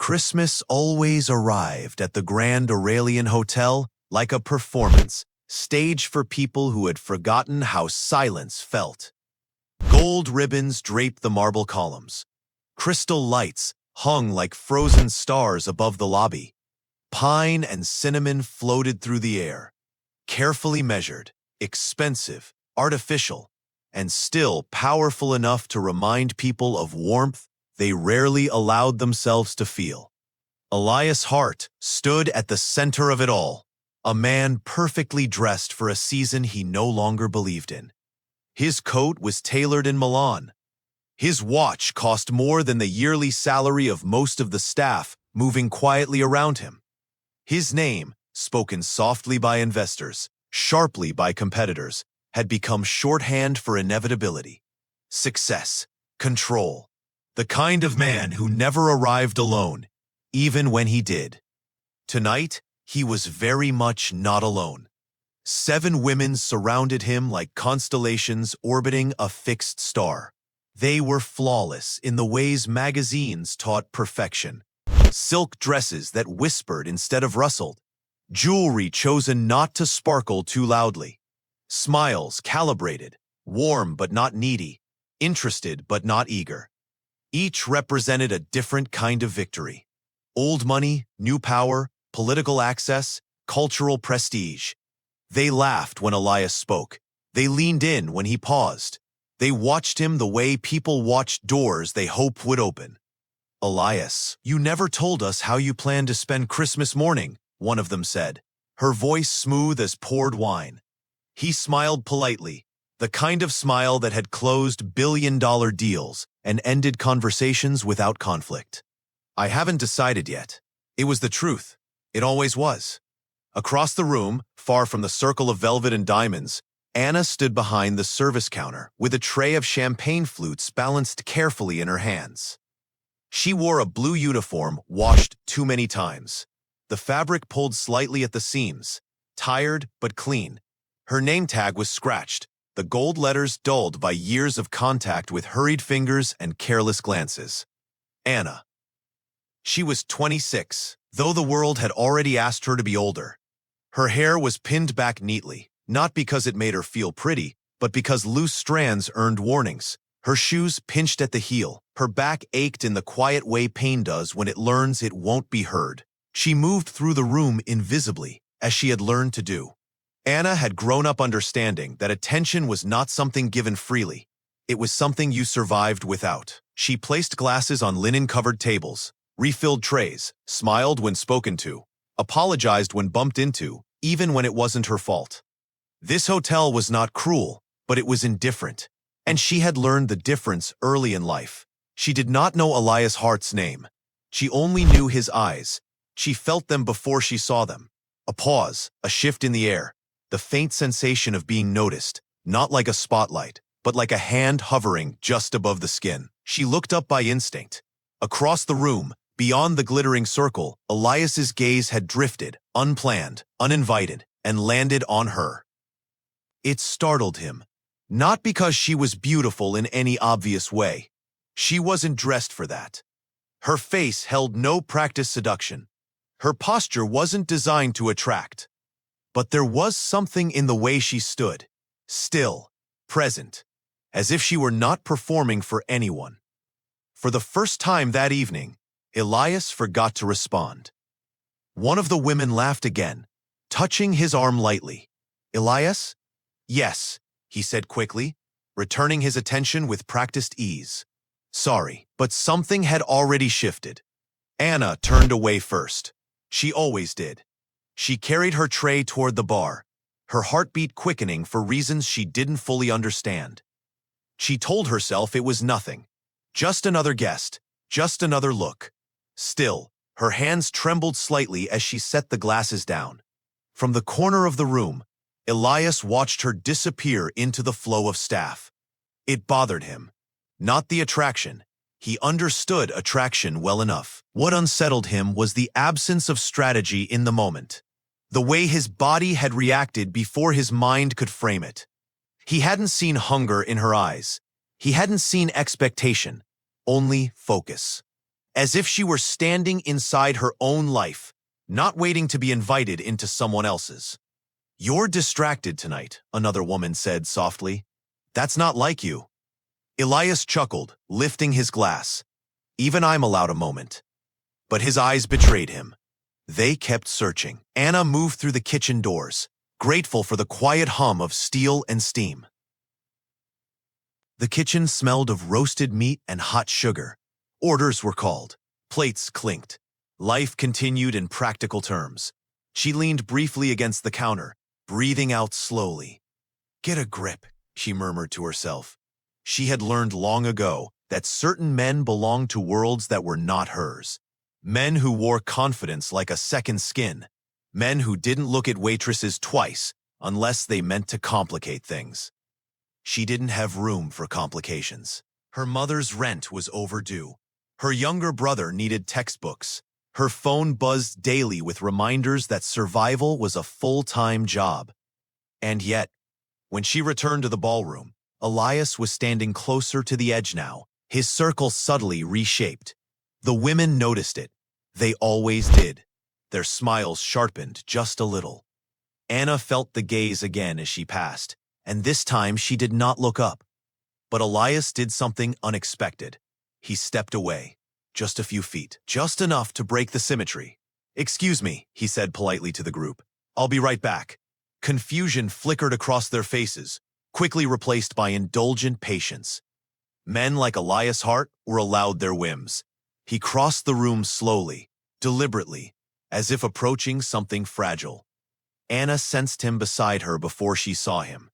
Christmas always arrived at the Grand Aurelian Hotel like a performance, staged for people who had forgotten how silence felt. Gold ribbons draped the marble columns. Crystal lights hung like frozen stars above the lobby. Pine and cinnamon floated through the air. Carefully measured, expensive, artificial, and still powerful enough to remind people of warmth they rarely allowed themselves to feel. Elias Hart stood at the center of it all, a man perfectly dressed for a season he no longer believed in. His coat was tailored in Milan. His watch cost more than the yearly salary of most of the staff moving quietly around him. His name, spoken softly by investors, sharply by competitors, had become shorthand for inevitability. Success, control, the kind of man who never arrived alone, even when he did. Tonight, he was very much not alone. 7 women surrounded him like constellations orbiting a fixed star. They were flawless in the ways magazines taught perfection. Silk dresses that whispered instead of rustled. Jewelry chosen not to sparkle too loudly. Smiles calibrated, warm but not needy, interested but not eager. Each represented a different kind of victory. Old money, new power, political access, cultural prestige. They laughed when Elias spoke. They leaned in when he paused. They watched him the way people watched doors they hoped would open. "Elias, you never told us how you plan to spend Christmas morning," one of them said, her voice smooth as poured wine. He smiled politely, the kind of smile that had closed billion-dollar deals and ended conversations without conflict. "I haven't decided yet." It was the truth. It always was. Across the room, far from the circle of velvet and diamonds, Anna stood behind the service counter with a tray of champagne flutes balanced carefully in her hands. She wore a blue uniform washed too many times. The fabric pulled slightly at the seams, tired but clean. Her name tag was scratched, the gold letters dulled by years of contact with hurried fingers and careless glances. Anna. She was 26, though the world had already asked her to be older. Her hair was pinned back neatly, not because it made her feel pretty, but because loose strands earned warnings. Her shoes pinched at the heel. Her back ached in the quiet way pain does when it learns it won't be heard. She moved through the room invisibly, as she had learned to do. Anna had grown up understanding that attention was not something given freely. It was something you survived without. She placed glasses on linen-covered tables, refilled trays, smiled when spoken to, apologized when bumped into, even when it wasn't her fault. This hotel was not cruel, but it was indifferent, and she had learned the difference early in life. She did not know Elias Hart's name. She only knew his eyes. She felt them before she saw them. A pause, a shift in the air, the faint sensation of being noticed, not like a spotlight, but like a hand hovering just above the skin. She looked up by instinct. Across the room, beyond the glittering circle, Elias's gaze had drifted, unplanned, uninvited, and landed on her. It startled him, not because she was beautiful in any obvious way. She wasn't dressed for that. Her face held no practiced seduction. Her posture wasn't designed to attract. But there was something in the way she stood, still, present, as if she were not performing for anyone. For the first time that evening, Elias forgot to respond. One of the women laughed again, touching his arm lightly. "Elias?" "Yes," he said quickly, returning his attention with practiced ease. "Sorry, but something had already shifted." Anna turned away first. She always did. She carried her tray toward the bar, her heartbeat quickening for reasons she didn't fully understand. She told herself it was nothing. Just another guest, just another look. Still, her hands trembled slightly as she set the glasses down. From the corner of the room, Elias watched her disappear into the flow of staff. It bothered him. Not the attraction. He understood attraction well enough. What unsettled him was the absence of strategy in the moment. The way his body had reacted before his mind could frame it. He hadn't seen hunger in her eyes. He hadn't seen expectation, only focus. as if she were standing inside her own life, not waiting to be invited into someone else's. "You're distracted tonight," another woman said softly. "That's not like you." Elias chuckled, lifting his glass. "Even I'm allowed a moment." But his eyes betrayed him. They kept searching. Anna moved through the kitchen doors, grateful for the quiet hum of steel and steam. The kitchen smelled of roasted meat and hot sugar. Orders were called. Plates clinked. Life continued in practical terms. She leaned briefly against the counter, breathing out slowly. "Get a grip," she murmured to herself. She had learned long ago that certain men belonged to worlds that were not hers. Men who wore confidence like a second skin. Men who didn't look at waitresses twice unless they meant to complicate things. She didn't have room for complications. Her mother's rent was overdue. Her younger brother needed textbooks. Her phone buzzed daily with reminders that survival was a full-time job. And yet, when she returned to the ballroom, Elias was standing closer to the edge now, his circle subtly reshaped. The women noticed it. They always did. Their smiles sharpened just a little. Anna felt the gaze again as she passed, and this time she did not look up. But Elias did something unexpected. He stepped away, just a few feet, just enough to break the symmetry. "Excuse me," he said politely to the group. "I'll be right back." Confusion flickered across their faces, quickly replaced by indulgent patience. Men like Elias Hart were allowed their whims. He crossed the room slowly, deliberately, as if approaching something fragile. Anna sensed him beside her before she saw him.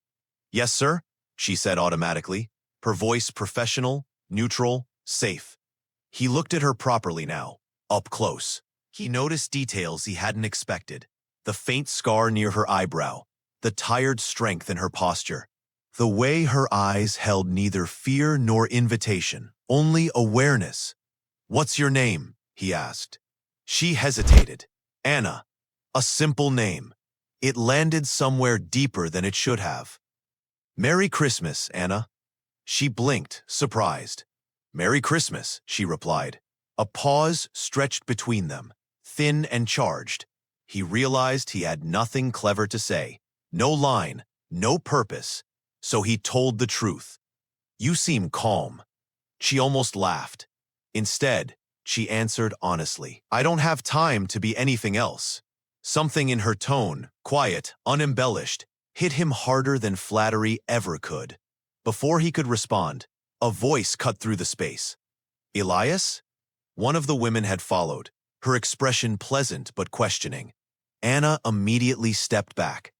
"Yes, sir," she said automatically, her voice professional, neutral, safe. He looked at her properly now, up close. He noticed details he hadn't expected. The faint scar near her eyebrow, the tired strength in her posture. The way her eyes held neither fear nor invitation, only awareness. "What's your name?" he asked. She hesitated. Anna. A simple name. It landed somewhere deeper than it should have. "Merry Christmas, Anna." She blinked, surprised. "Merry Christmas," she replied. A pause stretched between them, thin and charged. He realized he had nothing clever to say, no line, no purpose, so he told the truth. "You seem calm." She almost laughed. Instead, she answered honestly, "I don't have time to be anything else." Something in her tone, quiet, unembellished, hit him harder than flattery ever could. Before he could respond, a voice cut through the space. "Elias?" One of the women had followed, her expression pleasant but questioning. Anna immediately stepped back.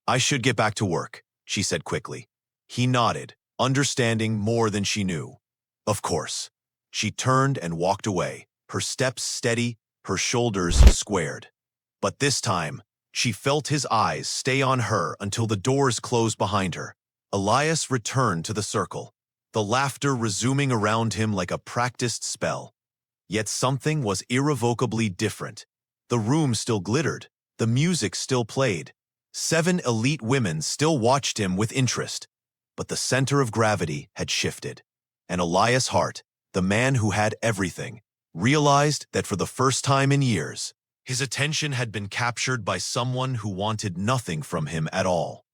"I should get back to work," she said quickly. He nodded, understanding more than she knew. "Of course." She turned and walked away, her steps steady, her shoulders squared. But this time, she felt his eyes stay on her until the doors closed behind her. Elias returned to the circle, the laughter resuming around him like a practiced spell. Yet something was irrevocably different. The room still glittered, the music still played. 7 elite women still watched him with interest. But the center of gravity had shifted. And Elias Hart, the man who had everything, realized that for the first time in years, his attention had been captured by someone who wanted nothing from him at all.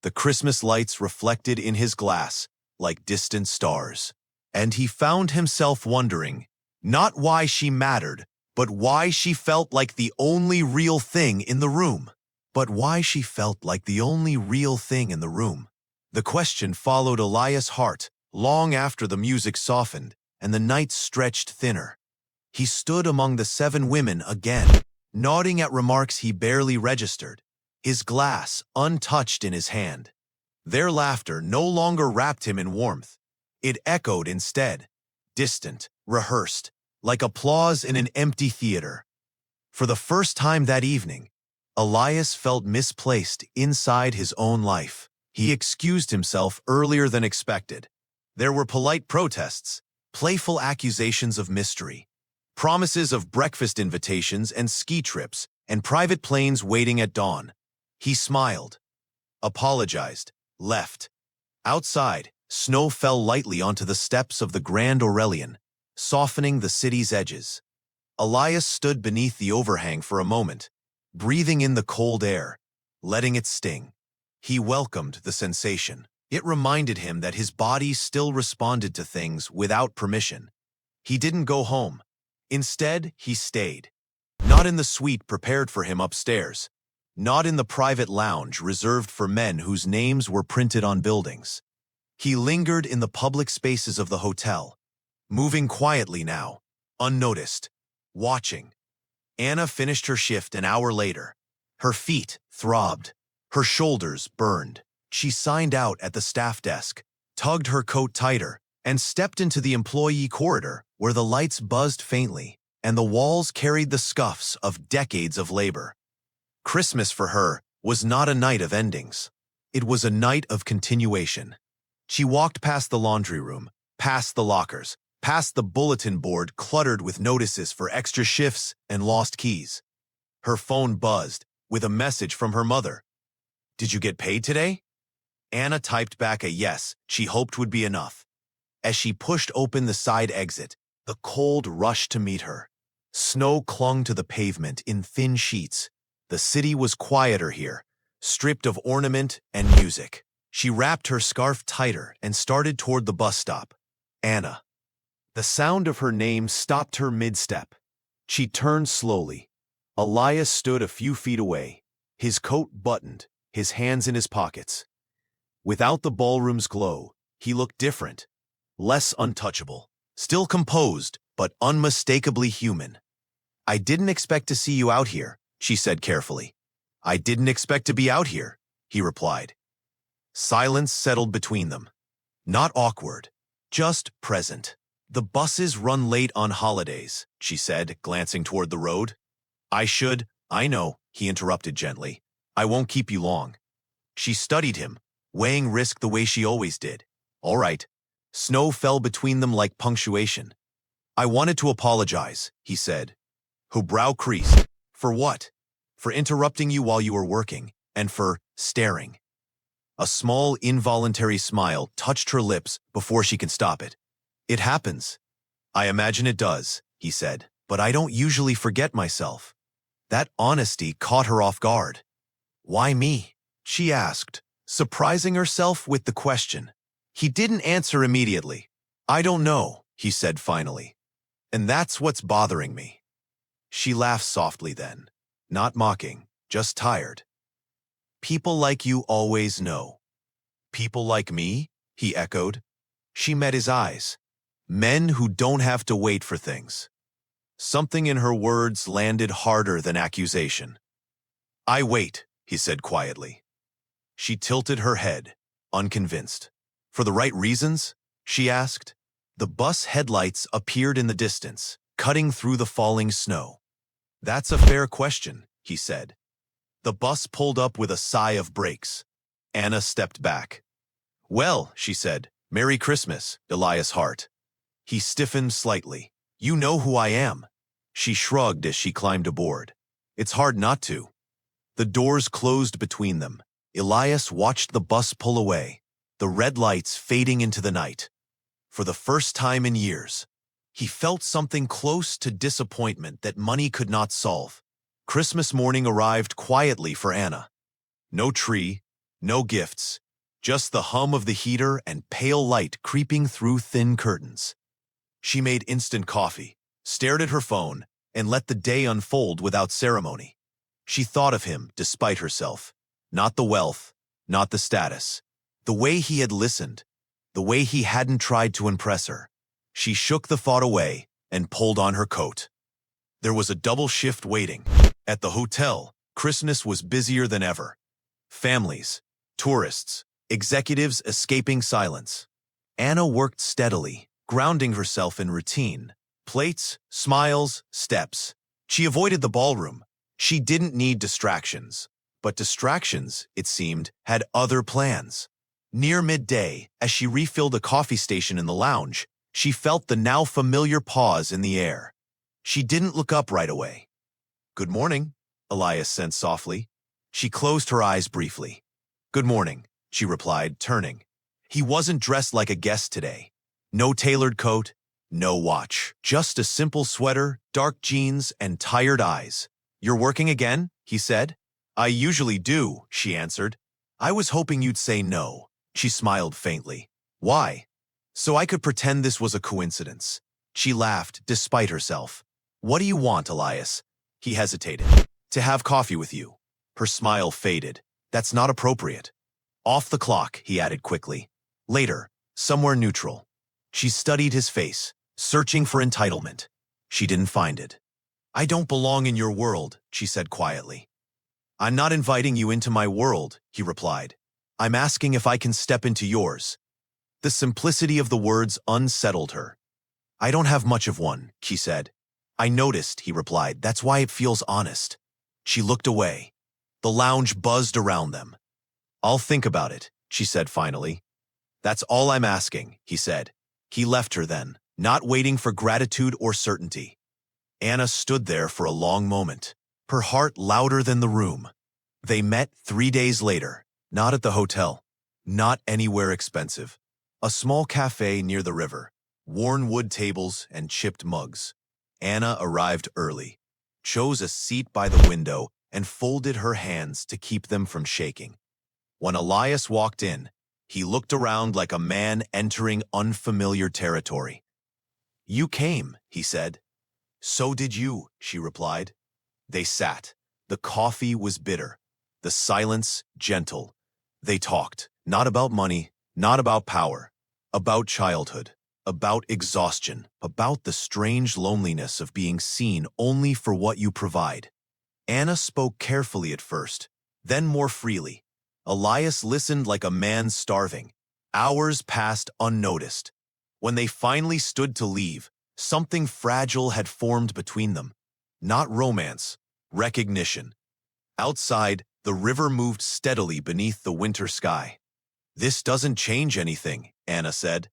The Christmas lights reflected in his glass like distant stars. And he found himself wondering, not why she mattered, but why she felt like the only real thing in the room. But why she felt like the only real thing in the room. The question followed Elias Hart long after the music softened and the night stretched thinner. He stood among the 7 women again, nodding at remarks he barely registered, his glass untouched in his hand. Their laughter no longer wrapped him in warmth. It echoed instead, distant, rehearsed, like applause in an empty theater. For the first time that evening, Elias felt misplaced inside his own life. He excused himself earlier than expected. There were polite protests, playful accusations of mystery, promises of breakfast invitations and ski trips, and private planes waiting at dawn. He smiled, apologized, left. Outside, snow fell lightly onto the steps of the Grand Aurelian. softening the city's edges. Elias stood beneath the overhang for a moment, breathing in the cold air, letting it sting. He welcomed the sensation. It reminded him that his body still responded to things without permission. He didn't go home. Instead, he stayed. Not in the suite prepared for him upstairs. Not in the private lounge reserved for men whose names were printed on buildings. He lingered in the public spaces of the hotel, moving quietly now, unnoticed, watching. Anna finished her shift an hour later. Her feet throbbed. Her shoulders burned. She signed out at the staff desk, tugged her coat tighter, and stepped into the employee corridor where the lights buzzed faintly and the walls carried the scuffs of decades of labor. Christmas for her was not a night of endings. It was a night of continuation. She walked past the laundry room, past the lockers, past the bulletin board cluttered with notices for extra shifts and lost keys. Her phone buzzed with a message from her mother. "Did you get paid today?" Anna typed back a yes she hoped would be enough. As she pushed open the side exit, the cold rushed to meet her. Snow clung to the pavement in thin sheets. The city was quieter here, stripped of ornament and music. She wrapped her scarf tighter and started toward the bus stop. Anna. The sound of her name stopped her mid-step. She turned slowly. Elias stood a few feet away, his coat buttoned, his hands in his pockets. Without the ballroom's glow, he looked different, less untouchable, still composed, but unmistakably human. "I didn't expect to see you out here," she said carefully. "I didn't expect to be out here," he replied. Silence settled between them. Not awkward, just present. "The buses run late on holidays," she said, glancing toward the road. I know," he interrupted gently. "I won't keep you long." She studied him, weighing risk the way she always did. All right. Snow fell between them like punctuation. "I wanted to apologize," he said. Her brow creased. "For what?" "For interrupting you while you were working, and for staring." A small, involuntary smile touched her lips before she could stop it. "It happens." "I imagine it does," he said, "but I don't usually forget myself." That honesty caught her off guard. "Why me?" she asked, surprising herself with the question. He didn't answer immediately. "I don't know," he said finally. "And that's what's bothering me." She laughed softly then, not mocking, just tired. "People like you always know." "People like me?" he echoed. She met his eyes. "Men who don't have to wait for things." Something in her words landed harder than accusation. "I wait," he said quietly. She tilted her head, unconvinced. "For the right reasons?" she asked. The bus headlights appeared in the distance, cutting through the falling snow. "That's a fair question," he said. The bus pulled up with a sigh of brakes. Anna stepped back. "Well," she said, "Merry Christmas, Elias Hart." He stiffened slightly. "You know who I am." She shrugged as she climbed aboard. "It's hard not to." The doors closed between them. Elias watched the bus pull away, the red lights fading into the night. For the first time in years, he felt something close to disappointment that money could not solve. Christmas morning arrived quietly for Anna. No tree, no gifts, just the hum of the heater and pale light creeping through thin curtains. She made instant coffee, stared at her phone, and let the day unfold without ceremony. She thought of him despite herself. Not the wealth, not the status. The way he had listened, the way he hadn't tried to impress her. She shook the thought away and pulled on her coat. There was a double shift waiting. At the hotel, Christmas was busier than ever. Families, tourists, executives escaping silence. Anna worked steadily, grounding herself in routine. Plates, smiles, steps. She avoided the ballroom. She didn't need distractions. But distractions, it seemed, had other plans. Near midday, as she refilled a coffee station in the lounge, she felt the now familiar pause in the air. She didn't look up right away. "Good morning," Elias said softly. She closed her eyes briefly. "Good morning," she replied, turning. He wasn't dressed like a guest today. No tailored coat, No watch, just a simple sweater, dark jeans, and tired eyes. "You're working again?" he said. "I usually do," she answered. "I was hoping you'd say no." She smiled faintly. "Why?" "So I could pretend this was a coincidence." She laughed, despite herself. "What do you want, Elias?" He hesitated. "To have coffee with you." Her smile faded. "That's not appropriate." "Off the clock," he added quickly. "Later, somewhere neutral." She studied his face, searching for entitlement. She didn't find it. "I don't belong in your world," she said quietly. "I'm not inviting you into my world," he replied. "I'm asking if I can step into yours." The simplicity of the words unsettled her. "I don't have much of one," she said. "I noticed," he replied. "That's why it feels honest." She looked away. The lounge buzzed around them. "I'll think about it," she said finally. "That's all I'm asking," he said. He left her then, not waiting for gratitude or certainty. Anna stood there for a long moment, her heart louder than the room. They met 3 days later, not at the hotel, not anywhere expensive. A small cafe near the river, worn wood tables and chipped mugs. Anna arrived early, chose a seat by the window, and folded her hands to keep them from shaking. When Elias walked in, he looked around like a man entering unfamiliar territory. "You came," he said. "So did you," she replied. They sat. The coffee was bitter, the silence gentle. They talked, not about money, not about power, about childhood, about exhaustion, about the strange loneliness of being seen only for what you provide. Anna spoke carefully at first, then more freely. Elias listened like a man starving. Hours passed unnoticed. When they finally stood to leave, something fragile had formed between them. Not romance, recognition. Outside, the river moved steadily beneath the winter sky. "This doesn't change anything," Anna said.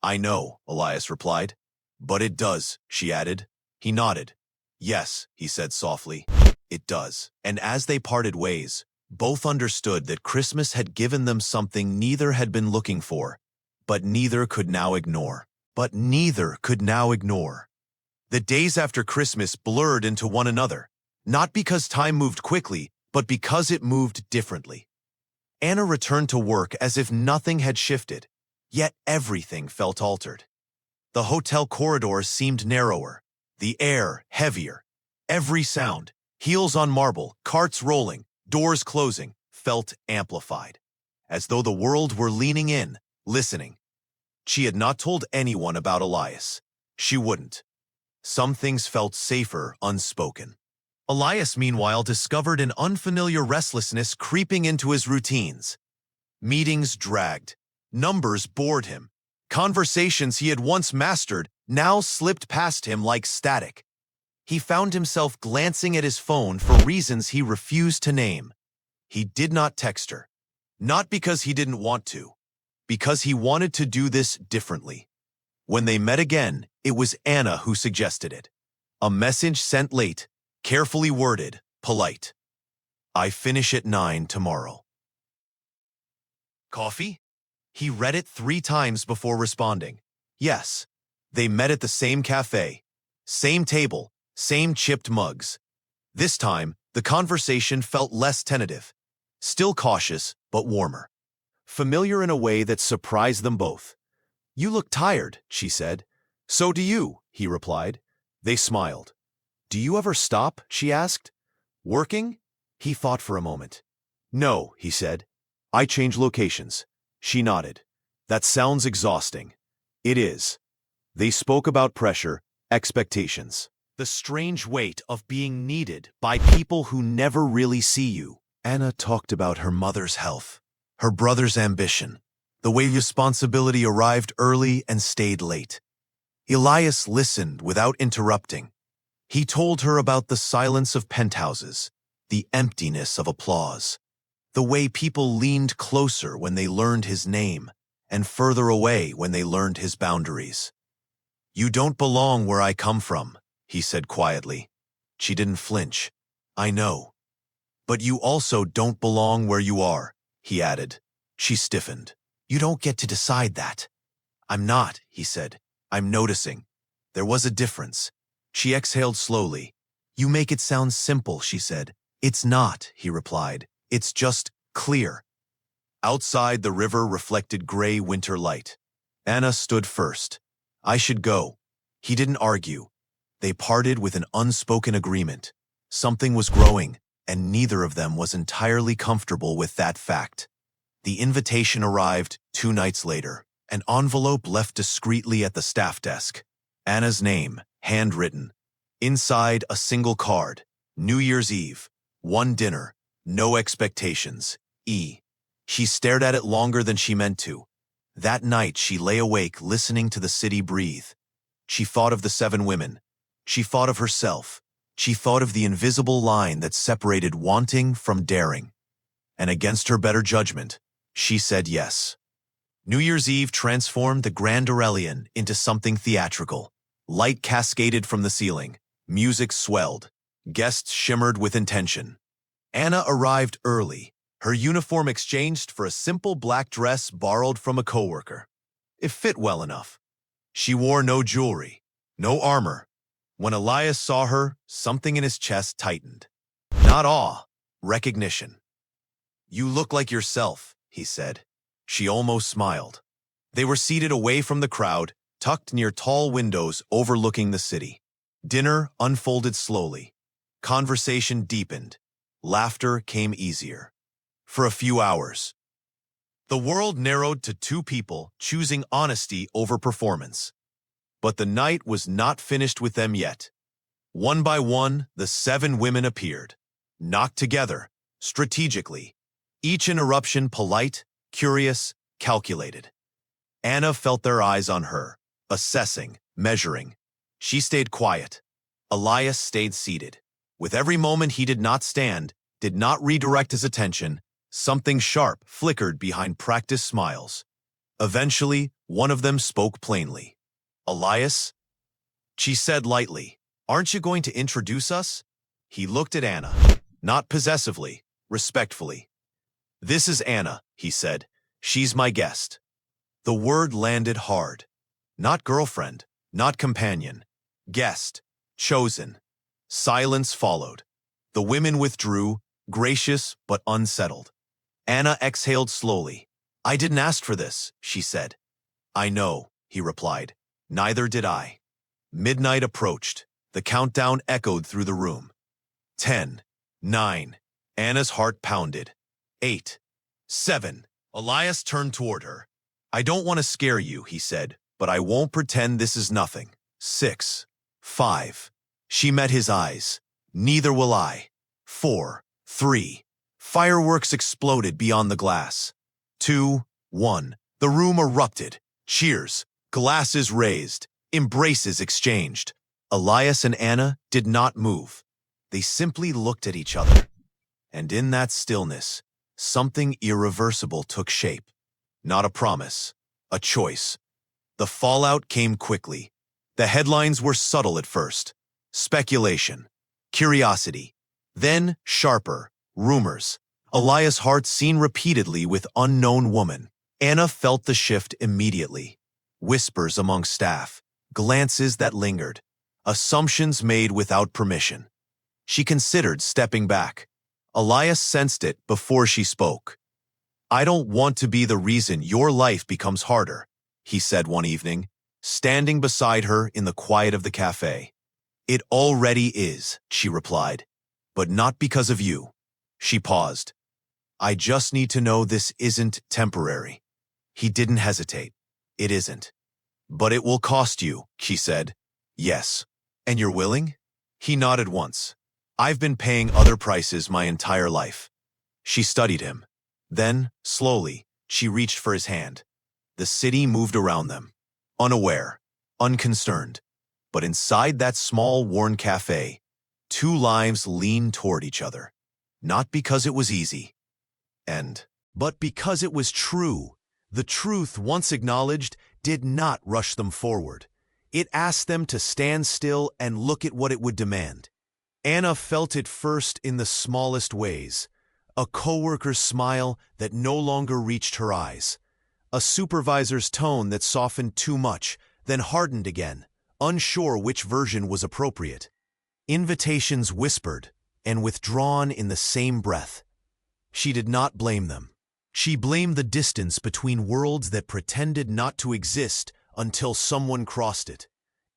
"I know," Elias replied. "But it does," she added. He nodded. "Yes," he said softly, "it does." And as they parted ways, both understood that Christmas had given them something neither had been looking for, but neither could now ignore. The days after Christmas blurred into one another, not because time moved quickly, but because it moved differently. Anna returned to work as if nothing had shifted, yet everything felt altered. The hotel corridors seemed narrower, the air heavier. Every sound, heels on marble, carts rolling, doors closing, felt amplified, as though the world were leaning in, listening. She had not told anyone about Elias. She wouldn't. Some things felt safer unspoken. Elias, meanwhile, discovered an unfamiliar restlessness creeping into his routines. Meetings dragged. Numbers bored him. Conversations he had once mastered now slipped past him like static. He found himself glancing at his phone for reasons he refused to name. He did not text her. Not because he didn't want to, because he wanted to do this differently. When they met again, it was Anna who suggested it. A message sent late, carefully worded, polite. "I finish at 9 tomorrow." Coffee? He read it 3 times before responding. Yes. They met at the same cafe. Same table, same chipped mugs. This time, the conversation felt less tentative. Still cautious, but warmer. Familiar in a way that surprised them both. "You look tired," she said. "So do you," he replied. They smiled. "Do you ever stop?" she asked. "Working?" He thought for a moment. "No," he said. "I change locations." She nodded. "That sounds exhausting." "It is." They spoke about pressure, expectations. The strange weight of being needed by people who never really see you. Anna talked about her mother's health, her brother's ambition, the way responsibility arrived early and stayed late. Elias listened without interrupting. He told her about the silence of penthouses, the emptiness of applause, the way people leaned closer when they learned his name, and further away when they learned his boundaries. "You don't belong where I come from," he said quietly. She didn't flinch. "I know." "But you also don't belong where you are," he added. She stiffened. "You don't get to decide that." "I'm not," he said. "I'm noticing. There was a difference. She exhaled slowly. "You make it sound simple," she said. "It's not," he replied. "It's just clear." Outside, the river reflected gray winter light. Anna stood first. "I should go." He didn't argue. They parted with an unspoken agreement. Something was growing, and neither of them was entirely comfortable with that fact. The invitation arrived 2 nights later, an envelope left discreetly at the staff desk. Anna's name, handwritten. Inside, a single card. New Year's Eve. One dinner. No expectations. E. She stared at it longer than she meant to. That night, she lay awake listening to the city breathe. She thought of the 7 women. She thought of herself. She thought of the invisible line that separated wanting from daring. And against her better judgment, she said yes. New Year's Eve transformed the Grand Aurelian into something theatrical. Light cascaded from the ceiling. Music swelled. Guests shimmered with intention. Anna arrived early, her uniform exchanged for a simple black dress borrowed from a coworker. It fit well enough. She wore no jewelry, no armor. When Elias saw her, something in his chest tightened. Not awe, recognition. "You look like yourself," he said. She almost smiled. They were seated away from the crowd, tucked near tall windows overlooking the city. Dinner unfolded slowly. Conversation deepened. Laughter came easier. For a few hours, the world narrowed to 2 people choosing honesty over performance. But the night was not finished with them yet. One by one, the 7 women appeared, knocked together, strategically, each interruption polite, curious, calculated. Anna felt their eyes on her, assessing, measuring. She stayed quiet. Elias stayed seated. With every moment he did not stand, did not redirect his attention, something sharp flickered behind practiced smiles. Eventually, one of them spoke plainly. "Elias?" She said lightly, "Aren't you going to introduce us?" He looked at Anna, not possessively, respectfully. "This is Anna," he said. "She's my guest." The word landed hard. Not girlfriend, not companion. Guest. Chosen. Silence followed. The women withdrew, gracious but unsettled. Anna exhaled slowly. "I didn't ask for this," she said. "I know," he replied. "Neither did I." Midnight approached. The countdown echoed through the room. 10, 9. Anna's heart pounded. 8, 7. Elias turned toward her. "I don't want to scare you," he said, "but I won't pretend this is nothing." 6, 5. She met his eyes. "Neither will I." 4, 3. Fireworks exploded beyond the glass. 2, 1. The room erupted. Cheers. Glasses raised. Embraces exchanged. Elias and Anna did not move. They simply looked at each other. And in that stillness, something irreversible took shape. Not a promise, a choice. The fallout came quickly. The headlines were subtle at first. Speculation, curiosity, then sharper, rumors. Elias' heart seen repeatedly with unknown woman. Anna felt the shift immediately. Whispers among staff, glances that lingered, assumptions made without permission. She considered stepping back. Elias sensed it before she spoke. "I don't want to be the reason your life becomes harder," he said one evening, standing beside her in the quiet of the cafe. "It already is," she replied, "but not because of you." She paused. "I just need to know this isn't temporary." He didn't hesitate. "It isn't." "But it will cost you," she said. "Yes." "And you're willing?" He nodded once. "I've been paying other prices my entire life." She studied him. Then, slowly, she reached for his hand. The city moved around them, unaware, unconcerned. But inside that small, worn cafe, 2 lives leaned toward each other. Not because it was easy, but because it was true. The truth, once acknowledged, did not rush them forward. It asked them to stand still and look at what it would demand. Anna felt it first in the smallest ways. A coworker's smile that no longer reached her eyes. A supervisor's tone that softened too much, then hardened again. unsure which version was appropriate. Invitations whispered and withdrawn in the same breath. She did not blame them. She blamed the distance between worlds that pretended not to exist until someone crossed it.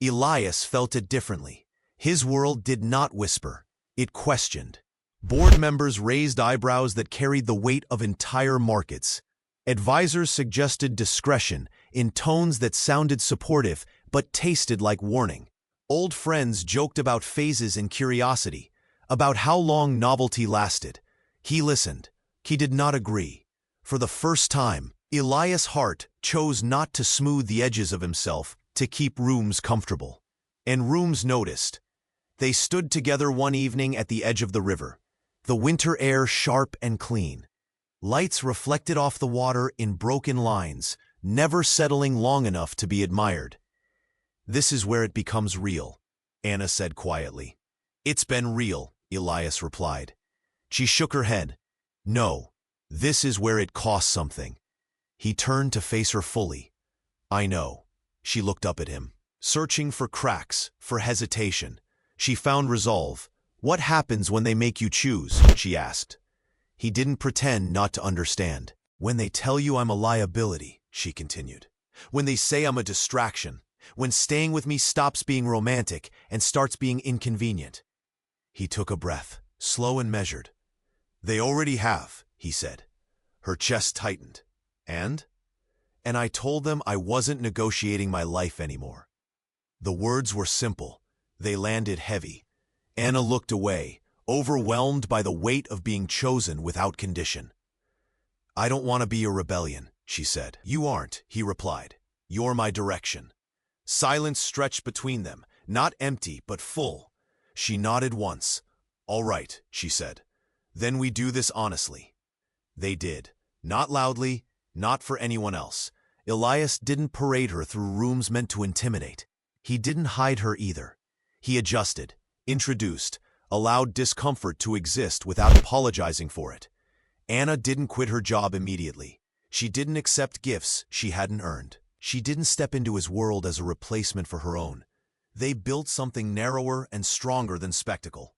Elias felt it differently. His world did not whisper, it questioned. Board members raised eyebrows that carried the weight of entire markets. Advisors suggested discretion in tones that sounded supportive but tasted like warning. Old friends joked about phases in curiosity, about how long novelty lasted. He listened. He did not agree. For the first time, Elias' heart chose not to smooth the edges of himself to keep rooms comfortable. And rooms noticed. They stood together one evening at the edge of the river, the winter air sharp and clean. Lights reflected off the water in broken lines, never settling long enough to be admired. "This is where it becomes real," Anna said quietly. "It's been real," Elias replied. She shook her head. "No, this is where it costs something." He turned to face her fully. "I know." She looked up at him, searching for cracks, for hesitation. She found resolve. "What happens when they make you choose?" she asked. He didn't pretend not to understand. "When they tell you I'm a liability," she continued. "When they say I'm a distraction. When staying with me stops being romantic and starts being inconvenient." He took a breath, slow and measured. "They already have," he said. Her chest tightened. And I told them I wasn't negotiating my life anymore." The words were simple. They landed heavy. Anna looked away, overwhelmed by the weight of being chosen without condition. "I don't want to be a rebellion," she said. "You aren't," he replied. "You're my direction." Silence stretched between them, not empty but full. She nodded once. "All right," she said. "Then we do this honestly." They did. Not loudly, not for anyone else. Elias didn't parade her through rooms meant to intimidate. He didn't hide her either. He adjusted, introduced, allowed discomfort to exist without apologizing for it. Anna didn't quit her job immediately. She didn't accept gifts she hadn't earned. She didn't step into his world as a replacement for her own. They built something narrower and stronger than spectacle.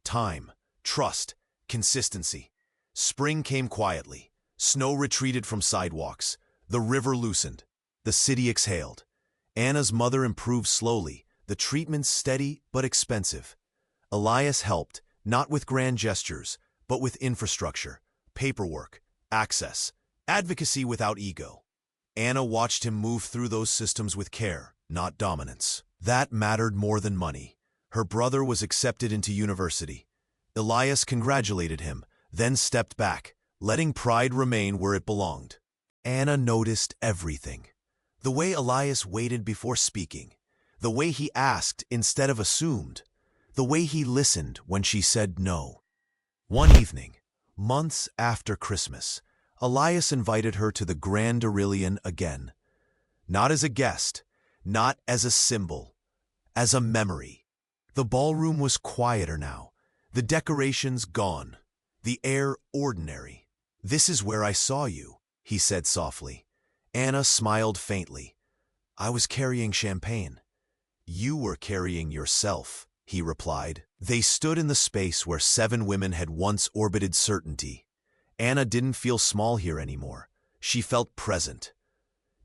Time, trust, consistency. Spring came quietly. Snow retreated from sidewalks. The river loosened. The city exhaled. Anna's mother improved slowly, the treatment steady but expensive. Elias helped, not with grand gestures, but with infrastructure, paperwork, access, advocacy without ego. Anna watched him move through those systems with care, not dominance. That mattered more than money. Her brother was accepted into university. Elias congratulated him, then stepped back, letting pride remain where it belonged. Anna noticed everything. The way Elias waited before speaking, the way he asked instead of assumed, the way he listened when she said no. One evening, months after Christmas, Elias invited her to the Grand Aurelian again. Not as a guest, not as a symbol, as a memory. The ballroom was quieter now, the decorations gone, the air ordinary. "This is where I saw you," he said softly. Anna smiled faintly. "I was carrying champagne." "You were carrying yourself," he replied. They stood in the space where 7 women had once orbited certainty. Anna didn't feel small here anymore. She felt present.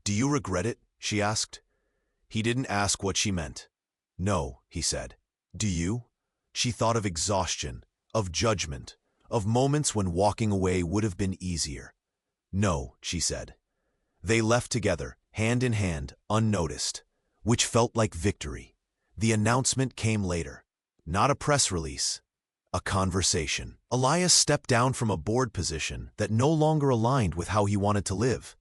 "Do you regret it?" she asked. He didn't ask what she meant. "No," he said. "Do you?" She thought of exhaustion, of judgment, of moments when walking away would have been easier. "No," she said. They left together, hand in hand, unnoticed, which felt like victory. The announcement came later. Not a press release, a conversation. Elias stepped down from a board position that no longer aligned with how he wanted to live.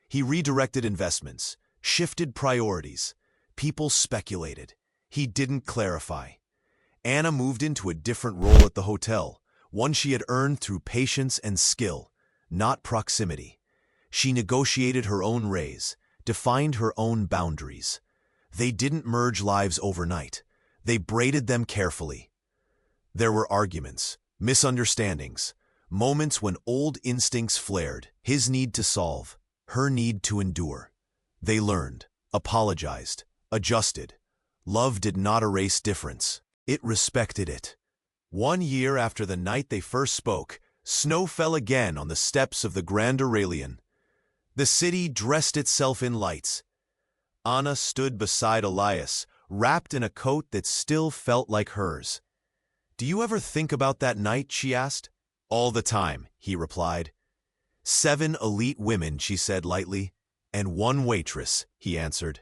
He redirected investments, shifted priorities. People speculated. He didn't clarify. Anna moved into a different role at the hotel, one she had earned through patience and skill, not proximity. She negotiated her own raise, defined her own boundaries. They didn't merge lives overnight. They braided them carefully. There were arguments, misunderstandings, moments when old instincts flared, his need to solve, her need to endure. They learned, apologized, adjusted. Love did not erase difference. It respected it. 1 year after the night they first spoke, snow fell again on the steps of the Grand Aurelian. The city dressed itself in lights. Anna stood beside Elias, wrapped in a coat that still felt like hers. "Do you ever think about that night?" she asked. "All the time," he replied. 7 elite women, she said lightly. "And 1 waitress," he answered.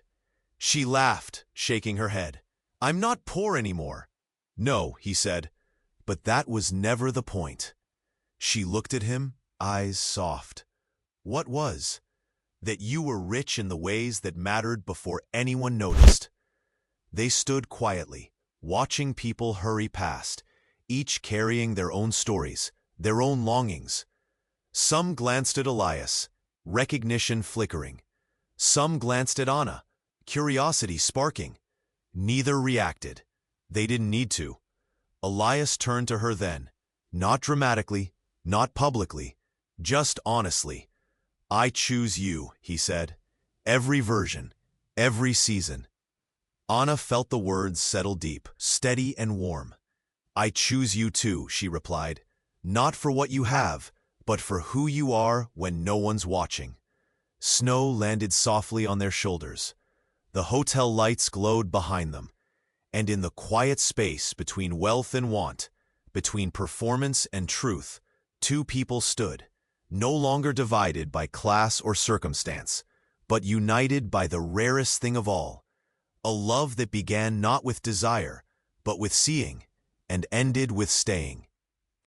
She laughed, shaking her head. "I'm not poor anymore." "No," he said, "but that was never the point." She looked at him, eyes soft. "What was?" "That you were rich in the ways that mattered before anyone noticed." They stood quietly, watching people hurry past, each carrying their own stories, their own longings. Some glanced at Elias, recognition flickering. Some glanced at Anna, curiosity sparking. Neither reacted. They didn't need to. Elias turned to her then, not dramatically, not publicly, just honestly. "I choose you," he said. "Every version, every season." Anna felt the words settle deep, steady and warm. "I choose you too," she replied. "Not for what you have, but for who you are when no one's watching." Snow landed softly on their shoulders. The hotel lights glowed behind them. And in the quiet space between wealth and want, between performance and truth, 2 people stood, no longer divided by class or circumstance, but united by the rarest thing of all, a love that began not with desire, but with seeing, and ended with staying.